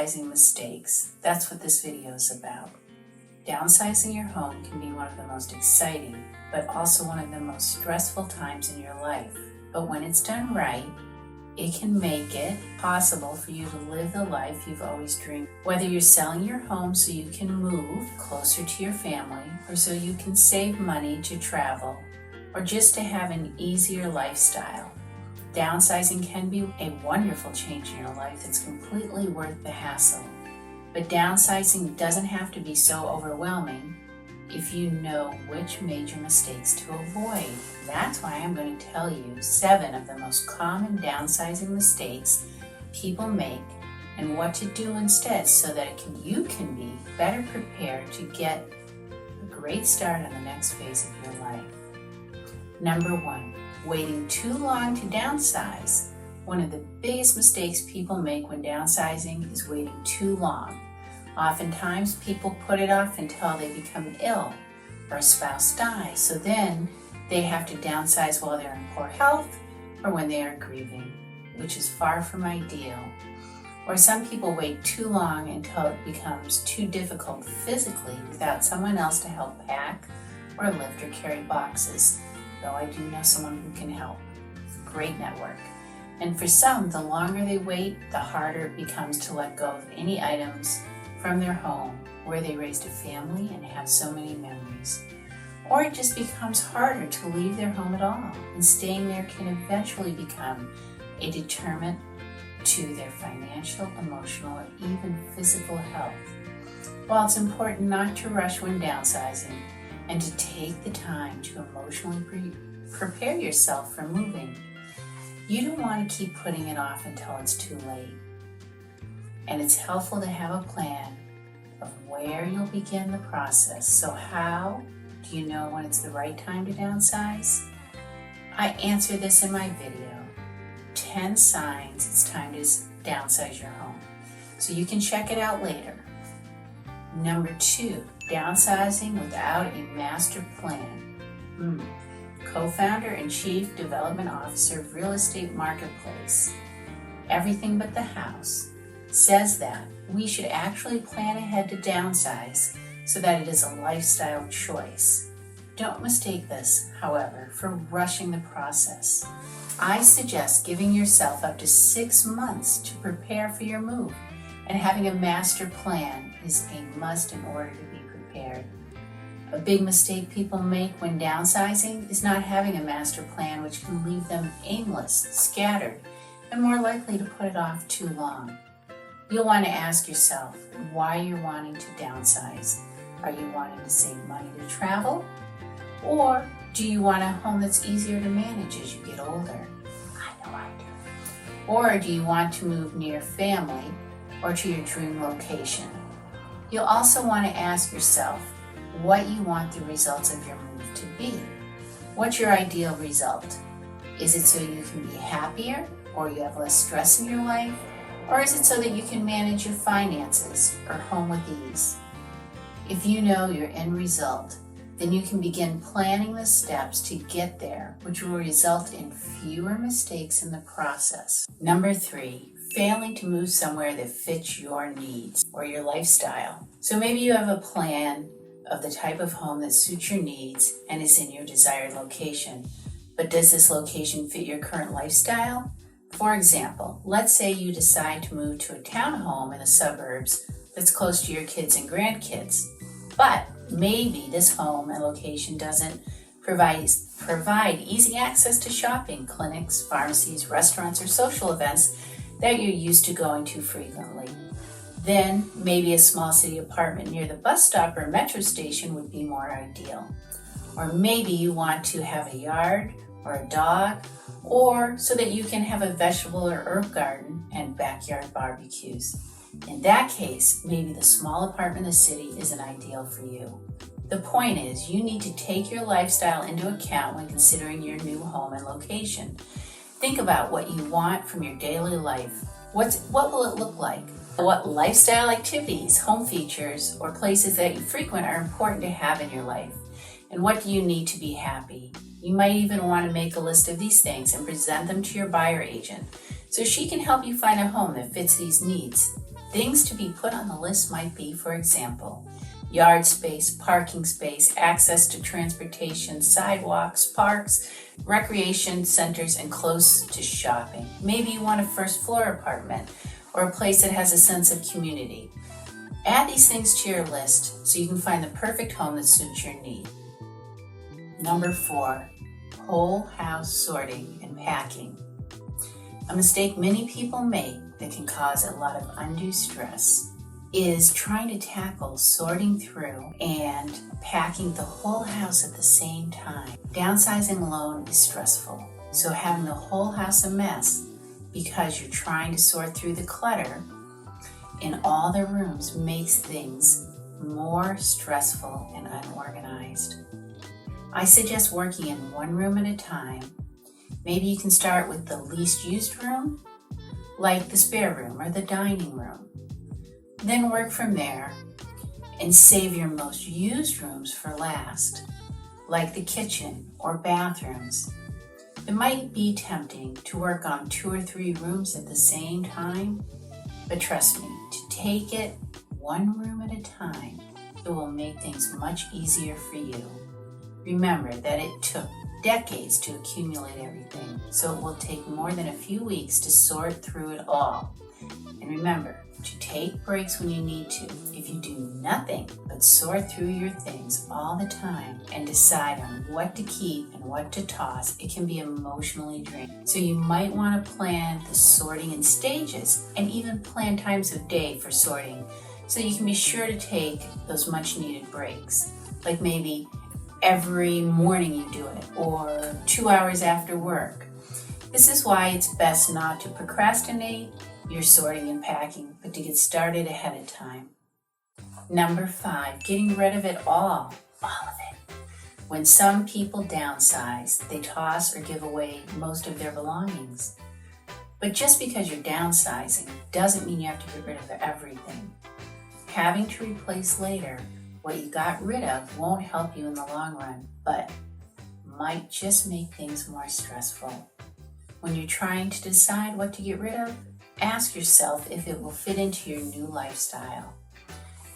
Downsizing mistakes. That's what this video is about. Downsizing your home can be one of the most exciting, but also one of the most stressful times in your life. But when it's done right, it can make it possible for you to live the life you've always dreamed. Whether you're selling your home so you can move closer to your family, or so you can save money to travel, or just to have an easier lifestyle, downsizing can be a wonderful change in your life that's completely worth the hassle. But downsizing doesn't have to be so overwhelming if you know which major mistakes to avoid. That's why I'm going to tell you 7 of the most common downsizing mistakes people make and what to do instead so that you can be better prepared to get a great start on the next phase of your life. Number 1, waiting too long to downsize. One of the biggest mistakes people make when downsizing is waiting too long. Oftentimes, people put it off until they become ill or a spouse dies, so then they have to downsize while they're in poor health or when they are grieving, which is far from ideal. Or some people wait too long until it becomes too difficult physically without someone else to help pack or lift or carry boxes, though I do know someone who can help. Great network. And for some, the longer they wait, the harder it becomes to let go of any items from their home where they raised a family and have so many memories. Or it just becomes harder to leave their home at all, and staying there can eventually become a deterrent to their financial, emotional, or even physical health. While it's important not to rush when downsizing and to take the time to emotionally prepare yourself for moving, you don't want to keep putting it off until it's too late. And it's helpful to have a plan of where you'll begin the process. So how do you know when it's the right time to downsize? I answer this in my video, 10 signs it's time to downsize your home. So you can check it out later. Number 2, downsizing without a master plan. Co-founder and Chief Development Officer of Real Estate Marketplace, Everything But the House, says that we should actually plan ahead to downsize so that it is a lifestyle choice. Don't mistake this, however, for rushing the process. I suggest giving yourself up to 6 months to prepare for your move, and having a master plan is a must in order to be prepared. A big mistake people make when downsizing is not having a master plan, which can leave them aimless, scattered, and more likely to put it off too long. You'll want to ask yourself why you're wanting to downsize. Are you wanting to save money to travel? Or do you want a home that's easier to manage as you get older? I know I do. Or do you want to move near family or to your dream location? You'll also want to ask yourself what you want the results of your move to be. What's your ideal result? Is it so you can be happier or you have less stress in your life? Or is it so that you can manage your finances or home with ease? If you know your end result, then you can begin planning the steps to get there, which will result in fewer mistakes in the process. Number 3, failing to move somewhere that fits your needs or your lifestyle. So maybe you have a plan of the type of home that suits your needs and is in your desired location. But does this location fit your current lifestyle? For example, let's say you decide to move to a townhome in the suburbs that's close to your kids and grandkids. But maybe this home and location doesn't provide easy access to shopping, clinics, pharmacies, restaurants, or social events that you're used to going to frequently. Then maybe a small city apartment near the bus stop or metro station would be more ideal. Or maybe you want to have a yard or a dog, or so that you can have a vegetable or herb garden and backyard barbecues. In that case, maybe the small apartment in the city isn't ideal for you. The point is, you need to take your lifestyle into account when considering your new home and location. Think about what you want from your daily life. What will it look like? What lifestyle activities, home features, or places that you frequent are important to have in your life? And what do you need to be happy? You might even want to make a list of these things and present them to your buyer agent so she can help you find a home that fits these needs. Things to be put on the list might be, for example, yard space, parking space, access to transportation, sidewalks, parks, recreation centers, and close to shopping. Maybe you want a first floor apartment or a place that has a sense of community. Add these things to your list so you can find the perfect home that suits your need. Number 4, whole house sorting and packing. A mistake many people make that can cause a lot of undue stress is trying to tackle sorting through and packing the whole house at the same time. Downsizing alone is stressful, so having the whole house a mess because you're trying to sort through the clutter in all the rooms makes things more stressful and unorganized. I suggest working in one room at a time. Maybe you can start with the least used room, like the spare room or the dining room. Then work from there and save your most used rooms for last, like the kitchen or bathrooms. It might be tempting to work on 2 or 3 rooms at the same time, but trust me, to take it one room at a time, it will make things much easier for you. Remember that it took decades to accumulate everything, so it will take more than a few weeks to sort through it all. And remember to take breaks when you need to. If you do nothing but sort through your things all the time and decide on what to keep and what to toss, it can be emotionally draining. So you might want to plan the sorting in stages and even plan times of day for sorting so you can be sure to take those much needed breaks. Like maybe every morning you do it or 2 hours after work. This is why it's best not to procrastinate your sorting and packing, but to get started ahead of time. Number 5, getting rid of it all of it. When some people downsize, they toss or give away most of their belongings. But just because you're downsizing doesn't mean you have to get rid of everything. Having to replace later what you got rid of won't help you in the long run, but might just make things more stressful. When you're trying to decide what to get rid of, ask yourself if it will fit into your new lifestyle.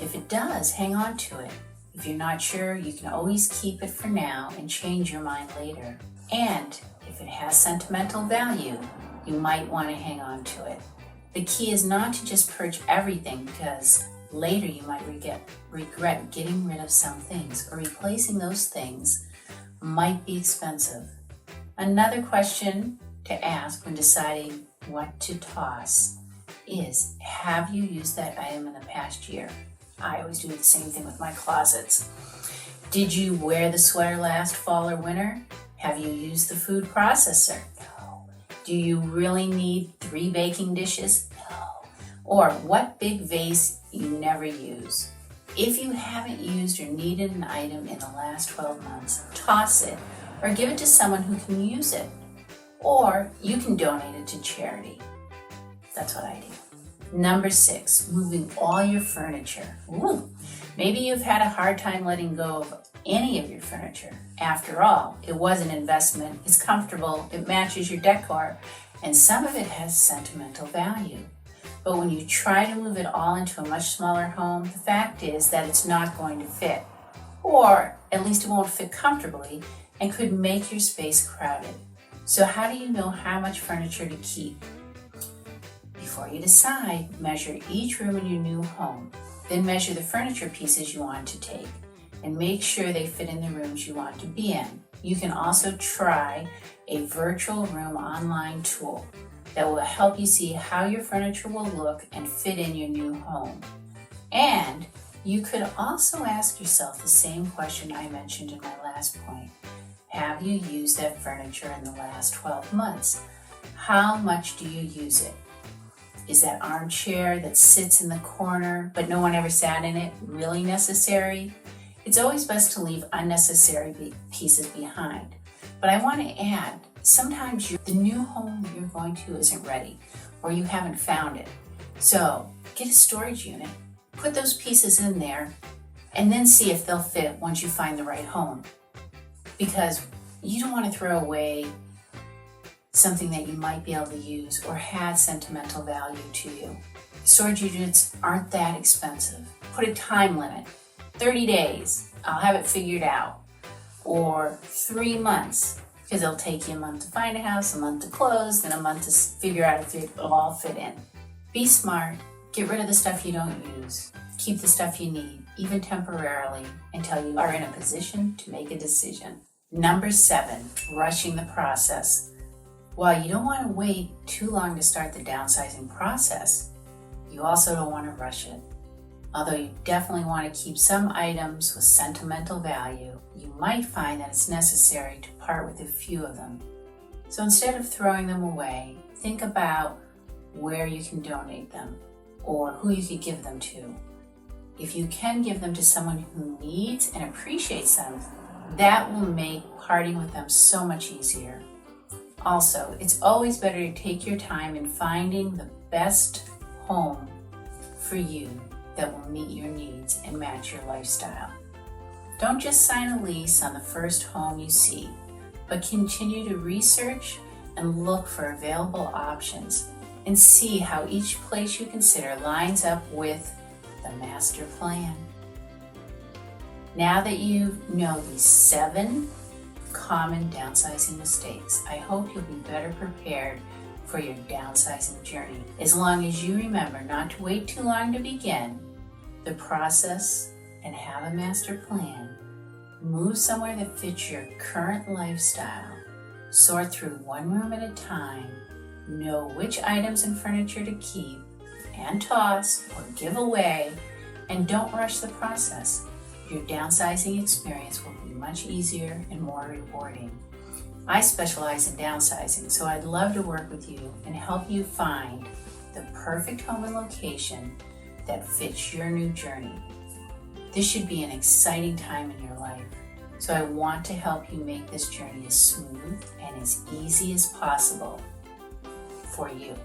If it does, hang on to it. If you're not sure, you can always keep it for now and change your mind later. And if it has sentimental value, you might want to hang on to it. The key is not to just purge everything, because later you might regret getting rid of some things, or replacing those things might be expensive. Another question to ask when deciding what to toss is, have you used that item in the past year? I always do the same thing with my closets. Did you wear the sweater last fall or winter? Have you used the food processor? No. Do you really need 3 baking dishes? No. Or what big vase you never use? If you haven't used or needed an item in the last 12 months, toss it or give it to someone who can use it. Or you can donate it to charity. That's what I do. Number 6, moving all your furniture. Ooh, maybe you've had a hard time letting go of any of your furniture. After all, it was an investment, it's comfortable, it matches your decor, and some of it has sentimental value. But when you try to move it all into a much smaller home, the fact is that it's not going to fit. Or at least it won't fit comfortably and could make your space crowded. So how do you know how much furniture to keep? Before you decide, measure each room in your new home. Then measure the furniture pieces you want to take and make sure they fit in the rooms you want to be in. You can also try a virtual room online tool that will help you see how your furniture will look and fit in your new home. And you could also ask yourself the same question I mentioned in my last point. Have you used that furniture in the last 12 months? How much do you use it? Is that armchair that sits in the corner but no one ever sat in it really necessary? It's always best to leave unnecessary pieces behind. But I want to add, sometimes the new home you're going to isn't ready, or you haven't found it. So get a storage unit, put those pieces in there, and then see if they'll fit once you find the right home. Because you don't want to throw away something that you might be able to use or has sentimental value to you. Storage units aren't that expensive. Put a time limit, 30 days, I'll have it figured out. Or 3 months, because it'll take you a month to find a house, a month to close, then a month to figure out if it'll all fit in. Be smart, get rid of the stuff you don't use. Keep the stuff you need, even temporarily, until you are in a position to make a decision. Number 7, rushing the process. While you don't want to wait too long to start the downsizing process, you also don't want to rush it. Although you definitely want to keep some items with sentimental value, you might find that it's necessary to part with a few of them. So instead of throwing them away, think about where you can donate them or who you could give them to. If you can give them to someone who needs and appreciates them, that will make parting with them so much easier. Also, it's always better to take your time in finding the best home for you that will meet your needs and match your lifestyle. Don't just sign a lease on the first home you see, but continue to research and look for available options and see how each place you consider lines up with the master plan. Now that you know these 7 common downsizing mistakes, I hope you'll be better prepared for your downsizing journey. As long as you remember not to wait too long to begin the process and have a master plan, move somewhere that fits your current lifestyle, sort through one room at a time, know which items and furniture to keep and toss or give away, and don't rush the process. Your downsizing experience will be much easier and more rewarding. I specialize in downsizing, so I'd love to work with you and help you find the perfect home and location that fits your new journey. This should be an exciting time in your life, so I want to help you make this journey as smooth and as easy as possible for you.